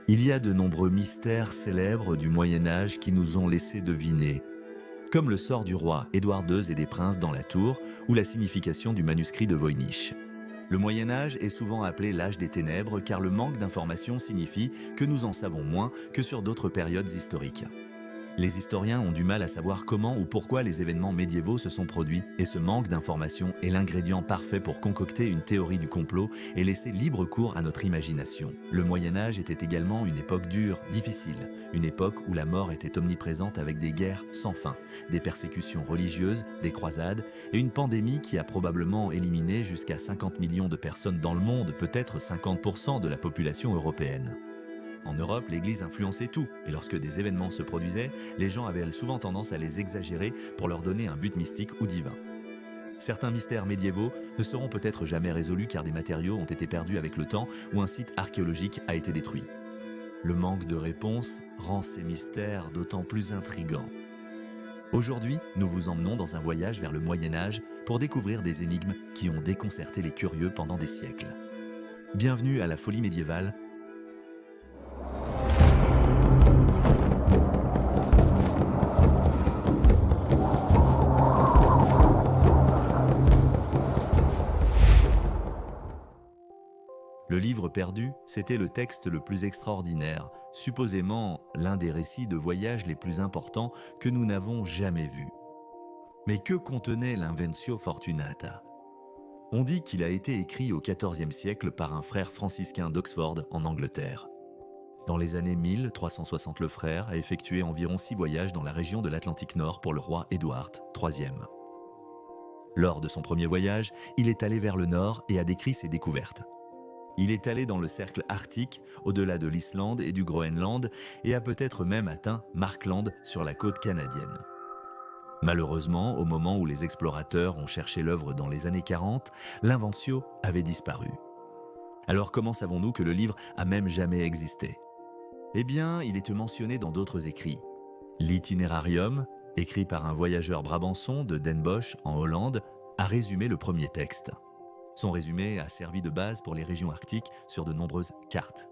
Il y a de nombreux mystères célèbres du Moyen-Âge qui nous ont laissé deviner, comme le sort du roi Édouard II et des princes dans la tour, ou la signification du manuscrit de Voynich. Le Moyen-Âge est souvent appelé l'âge des ténèbres car le manque d'informations signifie que nous en savons moins que sur d'autres périodes historiques. Les historiens ont du mal à savoir comment ou pourquoi les événements médiévaux se sont produits, et ce manque d'informations est l'ingrédient parfait pour concocter une théorie du complot et laisser libre cours à notre imagination. Le Moyen-Âge était également une époque dure, difficile, une époque où la mort était omniprésente avec des guerres sans fin, des persécutions religieuses, des croisades et une pandémie qui a probablement éliminé jusqu'à 50 millions de personnes dans le monde, peut-être 50% de la population européenne. En Europe, l'Église influençait tout, et lorsque des événements se produisaient, les gens avaient souvent tendance à les exagérer pour leur donner un but mystique ou divin. Certains mystères médiévaux ne seront peut-être jamais résolus car des matériaux ont été perdus avec le temps ou un site archéologique a été détruit. Le manque de réponses rend ces mystères d'autant plus intrigants. Aujourd'hui, nous vous emmenons dans un voyage vers le Moyen-Âge pour découvrir des énigmes qui ont déconcerté les curieux pendant des siècles. Bienvenue à la folie médiévale. Le livre perdu, c'était le texte le plus extraordinaire, supposément l'un des récits de voyage les plus importants que nous n'avons jamais vus. Mais que contenait l'Inventio Fortunata ? On dit qu'il a été écrit au XIVe siècle par un frère franciscain d'Oxford en Angleterre. Dans les années 1360, le frère a effectué environ 6 voyages dans la région de l'Atlantique Nord pour le roi Édouard III. Lors de son premier voyage, il est allé vers le nord et a décrit ses découvertes. Il est allé dans le cercle arctique, au-delà de l'Islande et du Groenland, et a peut-être même atteint Markland sur la côte canadienne. Malheureusement, au moment où les explorateurs ont cherché l'œuvre dans les années 40, l'Inventio avait disparu. Alors comment savons-nous que le livre a même jamais existé ? Eh bien, il est mentionné dans d'autres écrits. L'Itinerarium, écrit par un voyageur brabançon de Den Bosch en Hollande, a résumé le premier texte. Son résumé a servi de base pour les régions arctiques sur de nombreuses cartes.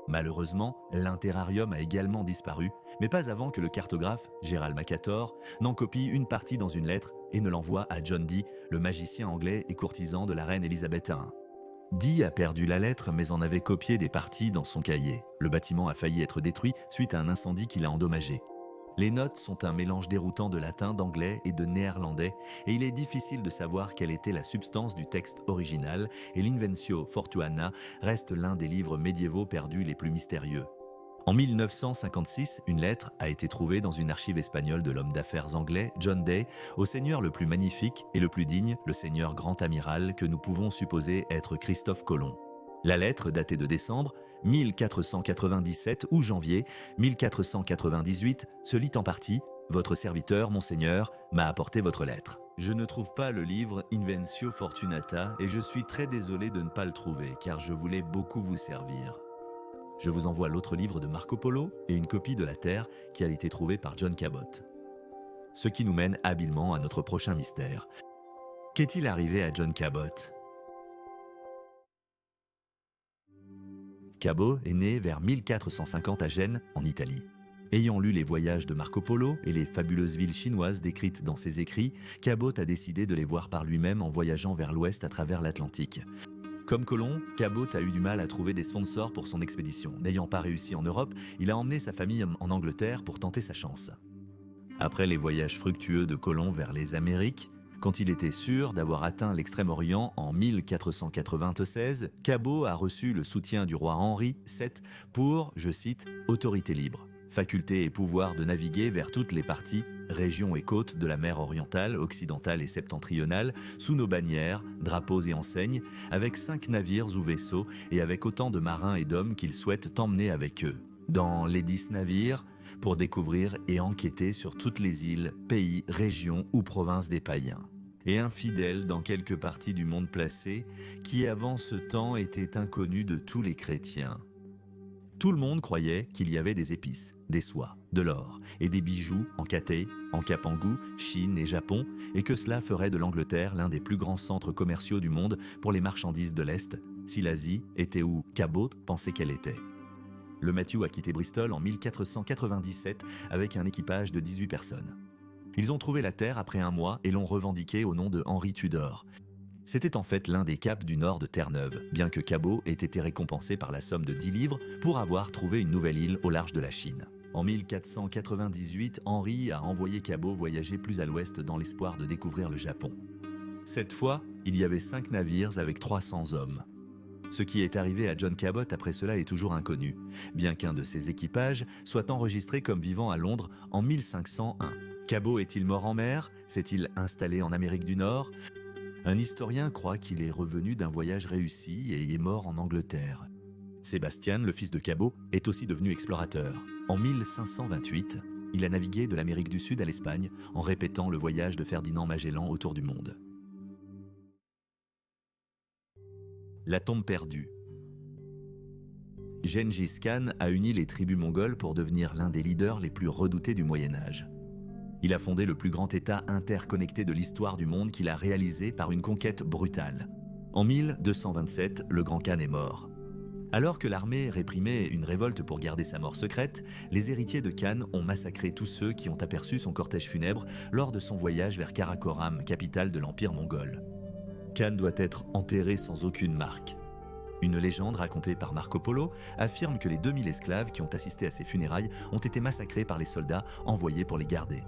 Malheureusement, l'Interarium a également disparu, mais pas avant que le cartographe, Gerald Mercator, n'en copie une partie dans une lettre et ne l'envoie à John Dee, le magicien anglais et courtisan de la reine Élisabeth I. Dee a perdu la lettre mais en avait copié des parties dans son cahier. Le bâtiment a failli être détruit suite à un incendie qui l'a endommagé. Les notes sont un mélange déroutant de latin, d'anglais et de néerlandais, et il est difficile de savoir quelle était la substance du texte original, et l'Inventio Fortuana reste l'un des livres médiévaux perdus les plus mystérieux. En 1956, une lettre a été trouvée dans une archive espagnole de l'homme d'affaires anglais John Day au seigneur le plus magnifique et le plus digne, le seigneur grand amiral que nous pouvons supposer être Christophe Colomb. La lettre, datée de décembre 1497 ou janvier 1498, se lit en partie « Votre serviteur, monseigneur, m'a apporté votre lettre ». Je ne trouve pas le livre Inventio Fortunata et je suis très désolé de ne pas le trouver car je voulais beaucoup vous servir. Je vous envoie l'autre livre de Marco Polo et une copie de La Terre qui a été trouvée par John Cabot. Ce qui nous mène habilement à notre prochain mystère. Qu'est-il arrivé à John Cabot ? Cabot est né vers 1450 à Gênes, en Italie. Ayant lu les voyages de Marco Polo et les fabuleuses villes chinoises décrites dans ses écrits, Cabot a décidé de les voir par lui-même en voyageant vers l'ouest à travers l'Atlantique. Comme Colomb, Cabot a eu du mal à trouver des sponsors pour son expédition. N'ayant pas réussi en Europe, il a emmené sa famille en Angleterre pour tenter sa chance. Après les voyages fructueux de Colomb vers les Amériques, quand il était sûr d'avoir atteint l'Extrême-Orient en 1496, Cabot a reçu le soutien du roi Henri VII pour, je cite, « autorité libre ». Faculté et pouvoir de naviguer vers toutes les parties, régions et côtes de la mer orientale, occidentale et septentrionale, sous nos bannières, drapeaux et enseignes, avec 5 navires ou vaisseaux et avec autant de marins et d'hommes qu'ils souhaitent emmener avec eux. Dans les 10 navires, pour découvrir et enquêter sur toutes les îles, pays, régions ou provinces des païens. Et infidèles dans quelques parties du monde placé, qui avant ce temps étaient inconnus de tous les chrétiens. Tout le monde croyait qu'il y avait des épices, des soies, de l'or et des bijoux en Cathay, en Kapangu, Chine et Japon, et que cela ferait de l'Angleterre l'un des plus grands centres commerciaux du monde pour les marchandises de l'Est, si l'Asie était où Cabot pensait qu'elle était. Le Matthew a quitté Bristol en 1497 avec un équipage de 18 personnes. Ils ont trouvé la terre après un mois et l'ont revendiqué au nom de Henry Tudor. C'était en fait l'un des caps du nord de Terre-Neuve, bien que Cabot ait été récompensé par la somme de 10 livres pour avoir trouvé une nouvelle île au large de la Chine. En 1498, Henry a envoyé Cabot voyager plus à l'ouest dans l'espoir de découvrir le Japon. Cette fois, il y avait 5 navires avec 300 hommes. Ce qui est arrivé à John Cabot après cela est toujours inconnu, bien qu'un de ses équipages soit enregistré comme vivant à Londres en 1501. Cabot est-il mort en mer? S'est-il installé en Amérique du Nord? Un historien croit qu'il est revenu d'un voyage réussi et est mort en Angleterre. Sébastien, le fils de Cabot, est aussi devenu explorateur. En 1528, il a navigué de l'Amérique du Sud à l'Espagne en répétant le voyage de Ferdinand Magellan autour du monde. La tombe perdue. Gengis Khan a uni les tribus mongoles pour devenir l'un des leaders les plus redoutés du Moyen-Âge. Il a fondé le plus grand État interconnecté de l'histoire du monde qu'il a réalisé par une conquête brutale. En 1227, le grand Khan est mort. Alors que l'armée réprimait une révolte pour garder sa mort secrète, les héritiers de Khan ont massacré tous ceux qui ont aperçu son cortège funèbre lors de son voyage vers Karakoram, capitale de l'Empire mongol. Khan doit être enterré sans aucune marque. Une légende racontée par Marco Polo affirme que les 2000 esclaves qui ont assisté à ses funérailles ont été massacrés par les soldats envoyés pour les garder.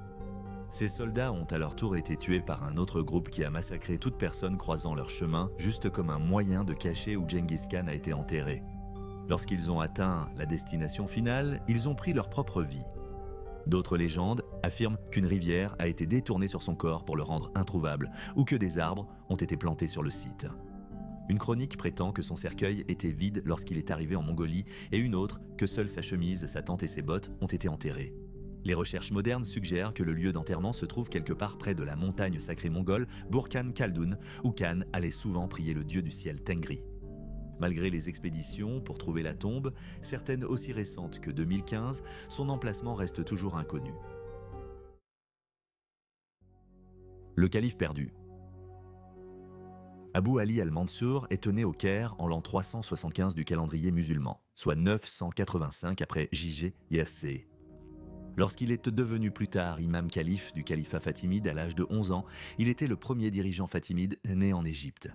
Ces soldats ont à leur tour été tués par un autre groupe qui a massacré toute personne croisant leur chemin, juste comme un moyen de cacher où Gengis Khan a été enterré. Lorsqu'ils ont atteint la destination finale, ils ont pris leur propre vie. D'autres légendes affirment qu'une rivière a été détournée sur son corps pour le rendre introuvable, ou que des arbres ont été plantés sur le site. Une chronique prétend que son cercueil était vide lorsqu'il est arrivé en Mongolie, et une autre que seule sa chemise, sa tente et ses bottes ont été enterrés. Les recherches modernes suggèrent que le lieu d'enterrement se trouve quelque part près de la montagne sacrée mongole Burkhan Khaldun, où Khan allait souvent prier le dieu du ciel Tengri. Malgré les expéditions pour trouver la tombe, certaines aussi récentes que 2015, son emplacement reste toujours inconnu. Le calife perdu. Abu Ali al-Mansour est né au Caire en l'an 375 du calendrier musulman, soit 985 après J.G. Yassé. Lorsqu'il est devenu plus tard imam calife du califat fatimide à l'âge de 11 ans, il était le premier dirigeant fatimide né en Égypte.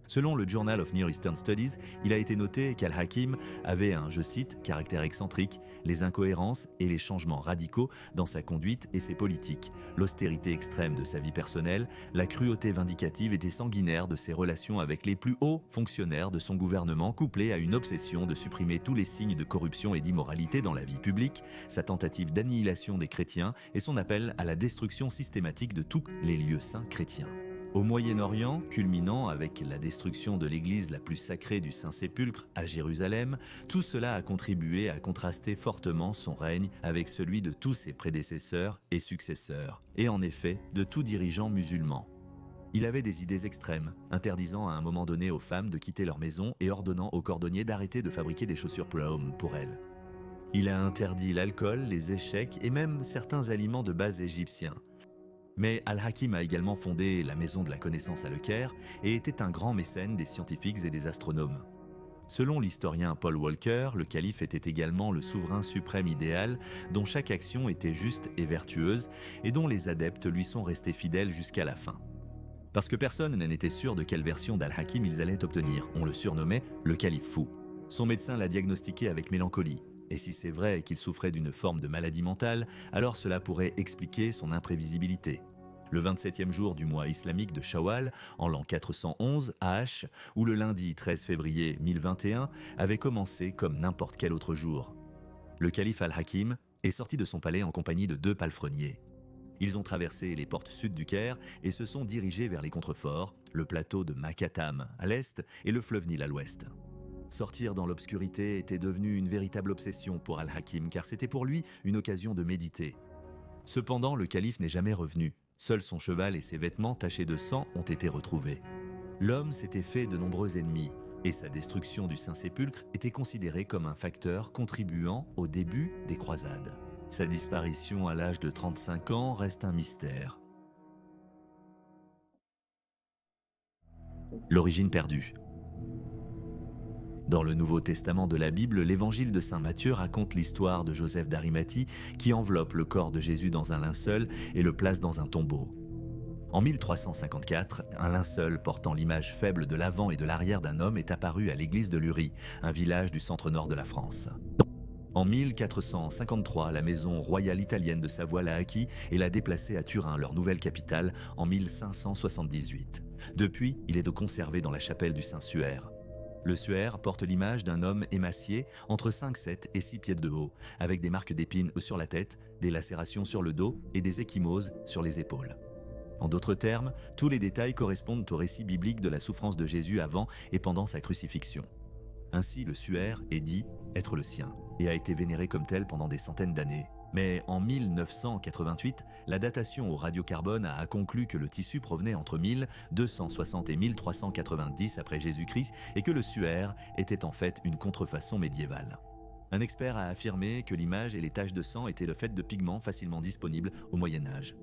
Selon le Journal of Near Eastern Studies, il a été noté qu'Al-Hakim avait un, je cite, caractère excentrique, les incohérences et les changements radicaux dans sa conduite et ses politiques, l'austérité extrême de sa vie personnelle, la cruauté vindicative et sanguinaire de ses relations avec les plus hauts fonctionnaires de son gouvernement, couplée à une obsession de supprimer tous les signes de corruption et d'immoralité dans la vie publique, sa tentative d'annihilation des chrétiens et son appel à la destruction systématique de tous les lieux saints chrétiens. Au Moyen-Orient, culminant avec la destruction de l'église la plus sacrée du Saint-Sépulcre à Jérusalem, tout cela a contribué à contraster fortement son règne avec celui de tous ses prédécesseurs et successeurs, et en effet de tout dirigeant musulman. Il avait des idées extrêmes, interdisant à un moment donné aux femmes de quitter leur maison et ordonnant aux cordonniers d'arrêter de fabriquer des chaussures pour hommes pour elles. Il a interdit l'alcool, les échecs et même certains aliments de base égyptiens. Mais Al-Hakim a également fondé la Maison de la Connaissance à Le Caire et était un grand mécène des scientifiques et des astronomes. Selon l'historien Paul Walker, le calife était également le souverain suprême idéal dont chaque action était juste et vertueuse et dont les adeptes lui sont restés fidèles jusqu'à la fin. Parce que personne n'était sûr de quelle version d'Al-Hakim ils allaient obtenir, on le surnommait le calife fou. Son médecin l'a diagnostiqué avec mélancolie. Et si c'est vrai qu'il souffrait d'une forme de maladie mentale, alors cela pourrait expliquer son imprévisibilité. Le 27e jour du mois islamique de Shawwal, en l'an 411 AH, ou le lundi 13 février 1021, avait commencé comme n'importe quel autre jour. Le calife Al-Hakim est sorti de son palais en compagnie de 2 palefreniers. Ils ont traversé les portes sud du Caire et se sont dirigés vers les contreforts, le plateau de Makatam à l'est et le fleuve Nil à l'ouest. Sortir dans l'obscurité était devenu une véritable obsession pour Al-Hakim car c'était pour lui une occasion de méditer. Cependant, le calife n'est jamais revenu. Seul son cheval et ses vêtements tachés de sang ont été retrouvés. L'homme s'était fait de nombreux ennemis et sa destruction du Saint-Sépulcre était considérée comme un facteur contribuant au début des croisades. Sa disparition à l'âge de 35 ans reste un mystère. L'origine perdue. Dans le Nouveau Testament de la Bible, l'évangile de saint Matthieu raconte l'histoire de Joseph d'Arimathie qui enveloppe le corps de Jésus dans un linceul et le place dans un tombeau. En 1354, un linceul portant l'image faible de l'avant et de l'arrière d'un homme est apparu à l'église de Lury, un village du centre-nord de la France. En 1453, la maison royale italienne de Savoie l'a acquis et l'a déplacé à Turin, leur nouvelle capitale, en 1578. Depuis, il est conservé dans la chapelle du Saint-Suaire. Le suaire porte l'image d'un homme émacié entre 5,7 et 6 pieds de haut, avec des marques d'épines sur la tête, des lacérations sur le dos et des ecchymoses sur les épaules. En d'autres termes, tous les détails correspondent au récit biblique de la souffrance de Jésus avant et pendant sa crucifixion. Ainsi, le suaire est dit être le sien et a été vénéré comme tel pendant des centaines d'années. Mais en 1988, la datation au radiocarbone a conclu que le tissu provenait entre 1260 et 1390 après Jésus-Christ et que le suaire était en fait une contrefaçon médiévale. Un expert a affirmé que l'image et les taches de sang étaient le fait de pigments facilement disponibles au Moyen-Âge.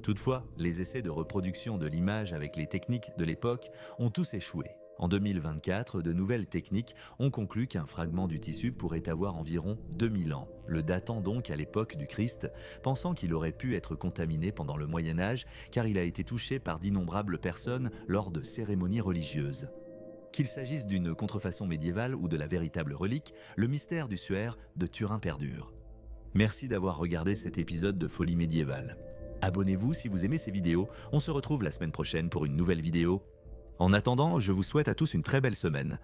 Toutefois, les essais de reproduction de l'image avec les techniques de l'époque ont tous échoué. En 2024, de nouvelles techniques ont conclu qu'un fragment du tissu pourrait avoir environ 2000 ans, le datant donc à l'époque du Christ, pensant qu'il aurait pu être contaminé pendant le Moyen-Âge car il a été touché par d'innombrables personnes lors de cérémonies religieuses. Qu'il s'agisse d'une contrefaçon médiévale ou de la véritable relique, le mystère du suaire de Turin perdure. Merci d'avoir regardé cet épisode de Folie médiévale. Abonnez-vous si vous aimez ces vidéos, on se retrouve la semaine prochaine pour une nouvelle vidéo. En attendant, je vous souhaite à tous une très belle semaine.